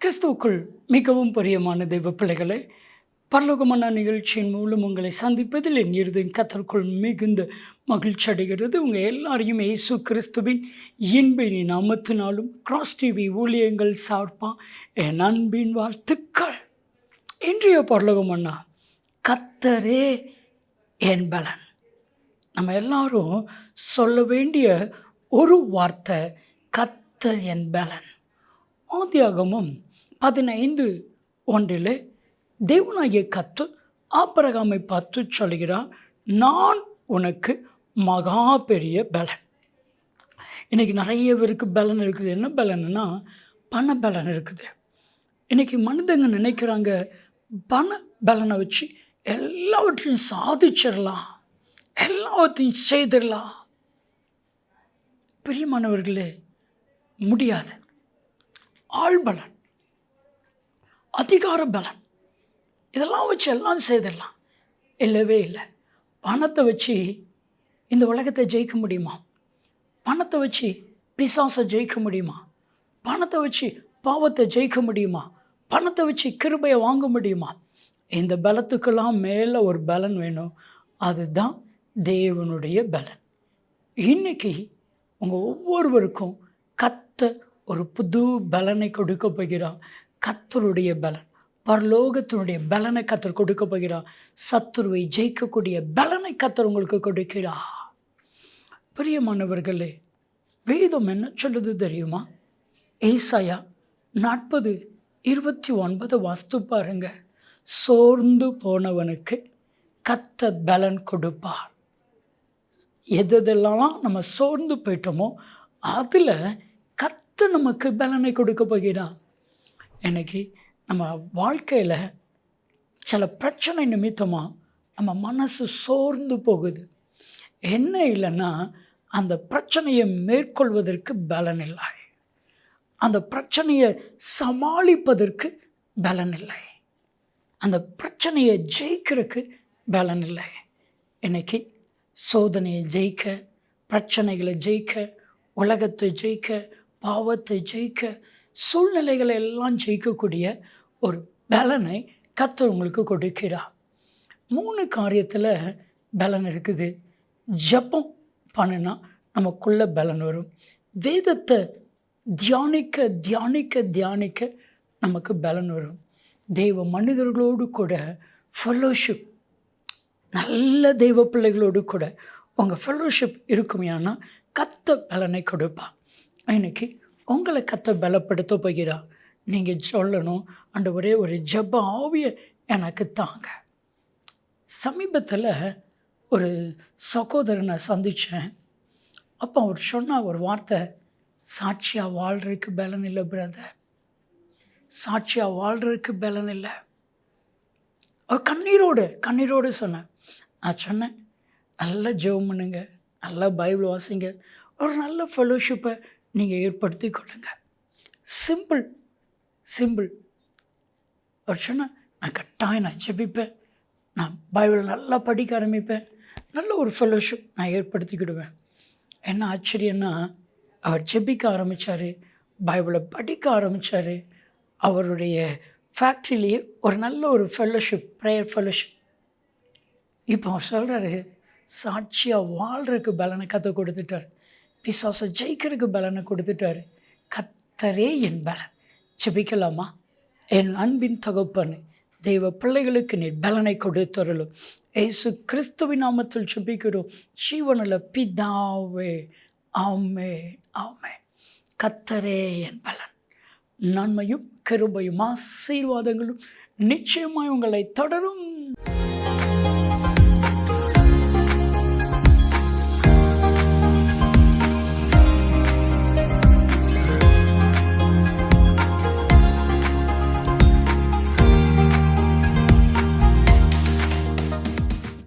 கிறிஸ்துவுக்குள் மிகவும் பிரியமான தெய்வ பிள்ளைகளே, பரலோகமான நிகழ்ச்சியின் மூலம் உங்களை சந்திப்பதில் என் இருதயம் கர்த்தருக்குள் மிகுந்த மகிழ்ச்சி அடைகிறது. உங்கள் எல்லாரையும் இயேசு கிறிஸ்துவின் இன்பின் நாமத்தினாலும் கிராஸ் டிவி ஊழியங்கள் சார்பாக என் அன்பின் வாழ்த்துக்கள். இன்றைய பரலோகமன்னா கர்த்தரே என் பலன். நம்ம எல்லாரும் சொல்ல வேண்டிய ஒரு வார்த்தை, கர்த்தர் என் பலன். ஆதியாகமம் 15:1 தேவனாகிய கர்த்தர் ஆபிரகாமை பார்த்து சொல்கிறார், நான் உனக்கு மகா பெரிய பலன். இன்றைக்கி நிறைய பேருக்கு பலன் இருக்குது. என்ன பலன்னா பண பலன் இருக்குது. இன்றைக்கி மனிதங்க நினைக்கிறாங்க, பண பலனை வச்சு எல்லாவற்றையும் சாதிச்சிடலாம், எல்லாவற்றையும் செய்திடலாம். பிரியமானவர்களே, முடியாது. ஆள் பலன், அதிகார பலன், இதெல்லாம் வச்சு எல்லாம் செய்திடலாம். இல்லவே இல்லை. பணத்தை வச்சு இந்த உலகத்தை ஜெயிக்க முடியுமா? பணத்தை வச்சு பிசாசை ஜெயிக்க முடியுமா? பணத்தை வச்சு பாவத்தை ஜெயிக்க முடியுமா? பணத்தை வச்சு கிருபையை வாங்க முடியுமா? இந்த பலத்துக்கெல்லாம் மேலே ஒரு பலன் வேணும். அதுதான் தேவனுடைய பலன். இன்றைக்கி உங்கள் ஒவ்வொருவருக்கும் கர்த்தர் ஒரு புது பலனை கொடுக்க போகிறான். கர்த்தருடைய பலன், பரலோகத்தினுடைய பலனை கர்த்தர் கொடுக்க போகிறான். சத்துருவை ஜெயிக்கக்கூடிய பலனை கர்த்தர் உங்களுக்கு கொடுக்கிறார். பிரியமானவர்களே, வேதம் என்ன சொல்லுது தெரியுமா? ஏசாயா 40:29 வாஸ்து பாருங்க. சோர்ந்து போனவனுக்கு கர்த்தர் பலன் கொடுப்பார். எதெல்லாம் நம்ம சோர்ந்து போயிட்டோமோ அதில் கர்த்தர் நமக்கு பலனை கொடுக்க போகிறார். எனக்கு நம்ம வாழ்க்கையில் சில பிரச்சனை நிமித்தமாக நம்ம மனசு சோர்ந்து போகுது. என்ன இல்லைன்னா, அந்த பிரச்சனையை மேற்கொள்வதற்கு பலன் இல்லை, அந்த பிரச்சனையை சமாளிப்பதற்கு பலன் இல்லை, அந்த பிரச்சனையை ஜெயிக்கிறதுக்கு பலன் இல்லை. இன்னைக்கு சோதனையை ஜெயிக்க, பிரச்சனைகளை ஜெயிக்க, உலகத்தை ஜெயிக்க, பாவத்தை ஜெயிக்க, சூழ்நிலைகளை எல்லாம் ஜெயிக்கக்கூடிய ஒரு பலனை கர்த்தர் உங்களுக்கு கொடுக்கிறார். 3 காரியத்தில் பலன் இருக்குது. ஜெபம் பண்ணினா நமக்குள்ள பலன் வரும். வேதத்தை தியானிக்க தியானிக்க தியானிக்க நமக்கு பலன் வரும். தெய்வ மனிதர்களோடு கூட ஃபெல்லோஷிப், நல்ல தெய்வ பிள்ளைகளோடு கூட உங்கள் ஃபெல்லோஷிப் இருக்குமையானா கர்த்தர் பலனை கொடுப்பார். இன்னைக்கு உங்களை கர்த்தர் பலப்படுத்த போகிறார். நீங்கள் சொல்லணும், ஆண்டவரே ஒரு ஜெப ஆவியை எனக்கு தாங்க. சமீபத்தில் ஒரு சகோதரனை சந்தித்தேன். அப்போ அவர் சொன்ன ஒரு வார்த்தை, சாட்சியாக வாழ்கிறதுக்கு பலன் இல்லை பிரதர், சாட்சியாக வாழ்கிறதுக்கு பலன் இல்லை. அவர் கண்ணீரோடு சொன்னேன். நான் சொன்னேன், நல்லா ஜெபம் பண்ணுங்க, நல்லா பைபிள் வாசிங்க, ஒரு நல்ல ஃபெல்லோஷிப்பை நீங்கள் ஏற்படுத்தி கொள்ளுங்க. சிம்பிள். அவர் சொன்னால், நான் கட்டாயம் நான் ஜெபிப்பேன், நான் பைபிளை நல்லா படிக்க ஆரம்பிப்பேன், நல்ல ஒரு ஃபெல்லோஷிப் நான் ஏற்படுத்திக்கிடுவேன். என்ன ஆச்சரியன்னா, அவர் ஜெபிக்க ஆரம்பித்தார், பைபிளை படிக்க ஆரம்பித்தார். அவருடைய ஃபேக்ட்ரியிலேயே ஒரு நல்ல ஒரு ஃபெல்லோஷிப், ப்ரேயர் ஃபெல்லோஷிப். இப்போ அவர் சொல்கிறாரு, சாட்சியாக வாழ்கிறதுக்கு பலனை கற்றுக் கொடுத்துட்டார், பிசாசை ஜெயிக்கிறதுக்கு பலனை கொடுத்துட்டார். கர்த்தரே என் பலன். ஜெபிக்கலாமா? என் அன்பின் தகப்பன், தெய்வ பிள்ளைகளுக்கு நீர் பலனை கொடுத்தருளும். இயேசு கிறிஸ்துவின் நாமத்தில் ஜெபிக்கிறோம் ஜீவனுள்ள பிதாவே, ஆமே ஆமே. கர்த்தரே என் பலன். நன்மையும் கிருபையும் ஆசீர்வாதங்களும் நிச்சயமாய் உங்களை தொடரும்.